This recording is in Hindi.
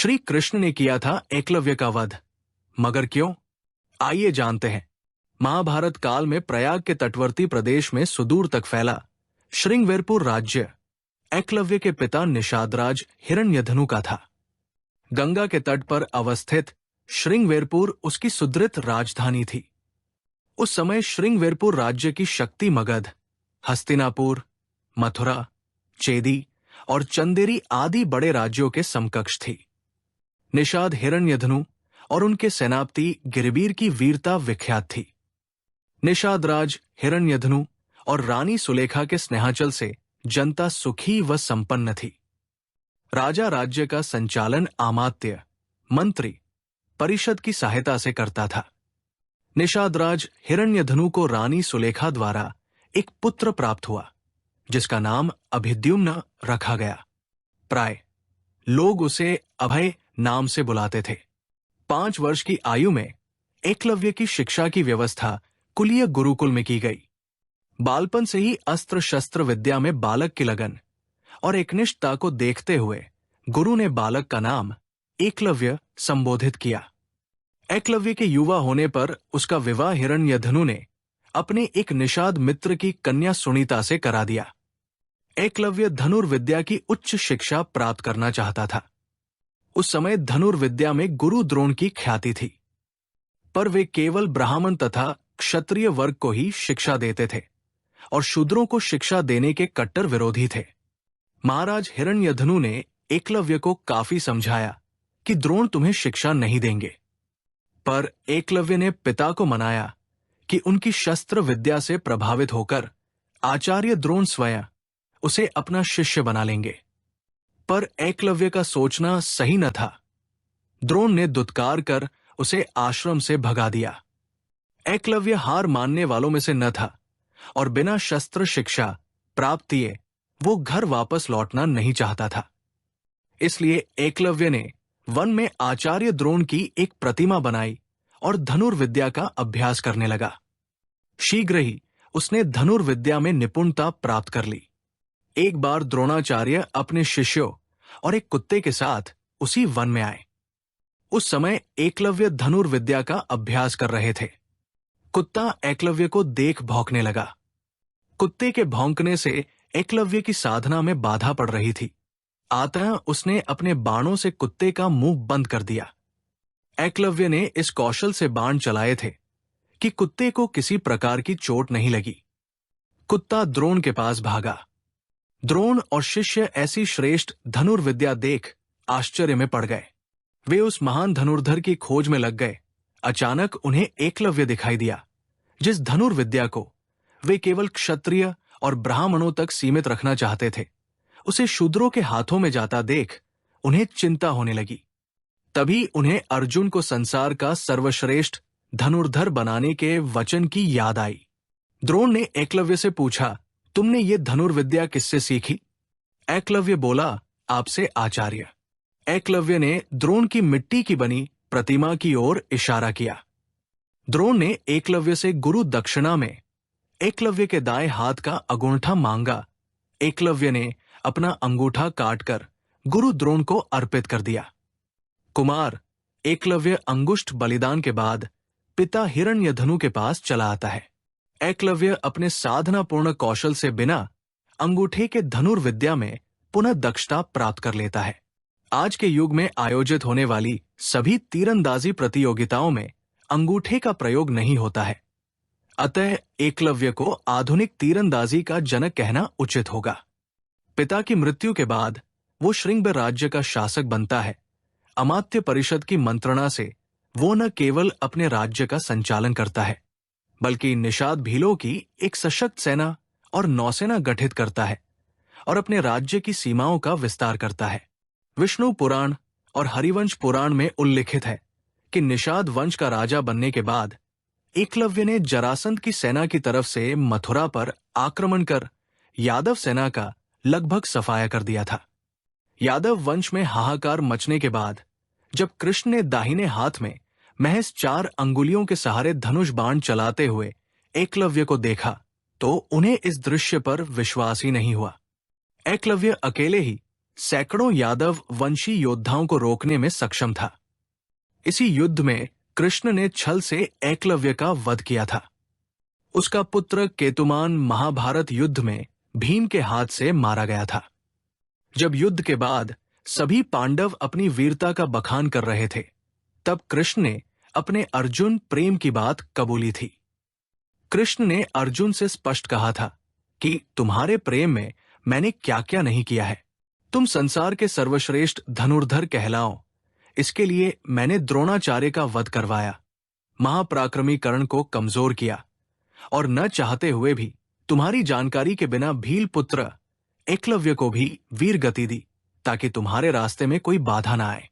श्री कृष्ण ने किया था एकलव्य का वध, मगर क्यों? आइए जानते हैं। महाभारत काल में प्रयाग के तटवर्ती प्रदेश में सुदूर तक फैला श्रृंगवेरपुर राज्य एकलव्य के पिता निषादराज हिरण्यधनु का था। गंगा के तट पर अवस्थित श्रृंगवेरपुर उसकी सुदृढ़ राजधानी थी। उस समय श्रृंगवेरपुर राज्य की शक्ति मगध, हस्तिनापुर, मथुरा, चेदी और चंदेरी आदि बड़े राज्यों के समकक्ष थी। निषाद हिरण्यधनु और उनके सेनापति गिरिबीर की वीरता विख्यात थी। निषाद राज हिरण्यधनु और रानी सुलेखा के स्नेहाचल से जनता सुखी व संपन्न थी। राजा राज्य का संचालन अमात्य, मंत्री, परिषद की सहायता से करता था। निषाद राज हिरण्यधनु को रानी सुलेखा द्वारा एक पुत्र प्राप्त हुआ, जिसका नाम अभिद्युम्न रखा गया। प्राय लोग उसे अभय नाम से बुलाते थे। 5 वर्ष की आयु में एकलव्य की शिक्षा की व्यवस्था कुलीय गुरुकुल में की गई। बालपन से ही अस्त्र शस्त्र विद्या में बालक की लगन और एकनिष्ठता को देखते हुए गुरु ने बालक का नाम एकलव्य संबोधित किया। एकलव्य के युवा होने पर उसका विवाह हिरण्यधनु ने अपने एक निषाद मित्र की कन्या सुनीता से करा दिया। एकलव्य धनुर्विद्या की उच्च शिक्षा प्राप्त करना चाहता था। उस समय धनुर्विद्या में गुरु द्रोण की ख्याति थी, पर वे केवल ब्राह्मण तथा क्षत्रिय वर्ग को ही शिक्षा देते थे और शूद्रों को शिक्षा देने के कट्टर विरोधी थे। महाराज हिरण्यधनु ने एकलव्य को काफी समझाया कि द्रोण तुम्हें शिक्षा नहीं देंगे, पर एकलव्य ने पिता को मनाया कि उनकी शस्त्र विद्या से प्रभावित होकर आचार्य द्रोण स्वयं उसे अपना शिष्य बना लेंगे। पर एकलव्य का सोचना सही न था। द्रोण ने दुत्कार कर उसे आश्रम से भगा दिया। एकलव्य हार मानने वालों में से न था और बिना शस्त्र शिक्षा प्राप्त किए वो घर वापस लौटना नहीं चाहता था। इसलिए एकलव्य ने वन में आचार्य द्रोण की एक प्रतिमा बनाई और धनुर्विद्या का अभ्यास करने लगा। शीघ्र ही उसने धनुर्विद्या में निपुणता प्राप्त कर ली। एक बार द्रोणाचार्य अपने शिष्यों और एक कुत्ते के साथ उसी वन में आए। उस समय एकलव्य धनुर्विद्या का अभ्यास कर रहे थे। कुत्ता एकलव्य को देख भौंकने लगा। कुत्ते के भौंकने से एकलव्य की साधना में बाधा पड़ रही थी। अतः उसने अपने बाणों से कुत्ते का मुंह बंद कर दिया। एकलव्य ने इस कौशल से बाण चलाए थे कि कुत्ते को किसी प्रकार की चोट नहीं लगी। कुत्ता द्रोण के पास भागा। द्रोण और शिष्य ऐसी श्रेष्ठ धनुर्विद्या देख आश्चर्य में पड़ गए। वे उस महान धनुर्धर की खोज में लग गए। अचानक उन्हें एकलव्य दिखाई दिया, जिस धनुर्विद्या को वे केवल क्षत्रिय और ब्राह्मणों तक सीमित रखना चाहते थे, उसे शूद्रों के हाथों में जाता देख उन्हें चिंता होने लगी। तभी उन्हें अर्जुन को संसार का सर्वश्रेष्ठ धनुर्धर बनाने के वचन की याद आई। द्रोण ने एकलव्य से पूछा, तुमने ये धनुर्विद्या किससे सीखी? एकलव्य बोला, आपसे आचार्य। एकलव्य ने द्रोण की मिट्टी की बनी प्रतिमा की ओर इशारा किया। द्रोण ने एकलव्य से गुरु दक्षिणा में एकलव्य के दाएं हाथ का अंगूठा मांगा। एकलव्य ने अपना अंगूठा काटकर गुरु द्रोण को अर्पित कर दिया। कुमार एकलव्य अंगुष्ठ बलिदान के बाद पिता हिरण्यधनु के पास चला आता है। एकलव्य अपने साधनापूर्ण कौशल से बिना अंगूठे के धनुर्विद्या में पुनः दक्षता प्राप्त कर लेता है। आज के युग में आयोजित होने वाली सभी तीरंदाजी प्रतियोगिताओं में अंगूठे का प्रयोग नहीं होता है। अतः एकलव्य को आधुनिक तीरंदाजी का जनक कहना उचित होगा। पिता की मृत्यु के बाद वो श्रृंग राज्य का शासक बनता है। अमात्य परिषद की मंत्रणा से वो न केवल अपने राज्य का संचालन करता है, बल्कि निषाद भीलों की एक सशक्त सेना और नौसेना गठित करता है और अपने राज्य की सीमाओं का विस्तार करता है। विष्णु पुराण और हरिवंश पुराण में उल्लिखित है कि निषाद वंश का राजा बनने के बाद एकलव्य ने जरासंध की सेना की तरफ से मथुरा पर आक्रमण कर यादव सेना का लगभग सफाया कर दिया था। यादव वंश में हाहाकार मचने के बाद जब कृष्ण ने दाहिने हाथ में महज 4 अंगुलियों के सहारे धनुष बाण चलाते हुए एकलव्य को देखा तो उन्हें इस दृश्य पर विश्वास ही नहीं हुआ। एकलव्य अकेले ही सैकड़ों यादव वंशी योद्धाओं को रोकने में सक्षम था। इसी युद्ध में कृष्ण ने छल से एकलव्य का वध किया था। उसका पुत्र केतुमान महाभारत युद्ध में भीम के हाथ से मारा गया था। जब युद्ध के बाद सभी पांडव अपनी वीरता का बखान कर रहे थे, तब कृष्ण ने अपने अर्जुन प्रेम की बात कबूली थी। कृष्ण ने अर्जुन से स्पष्ट कहा था कि तुम्हारे प्रेम में मैंने क्या क्या नहीं किया है। तुम संसार के सर्वश्रेष्ठ धनुर्धर कहलाओ, इसके लिए मैंने द्रोणाचार्य का वध करवाया, महापराक्रमी कर्ण को कमजोर किया, और न चाहते हुए भी तुम्हारी जानकारी के बिना भील पुत्र एकलव्य को भी वीर गति दी, ताकि तुम्हारे रास्ते में कोई बाधा ना आए।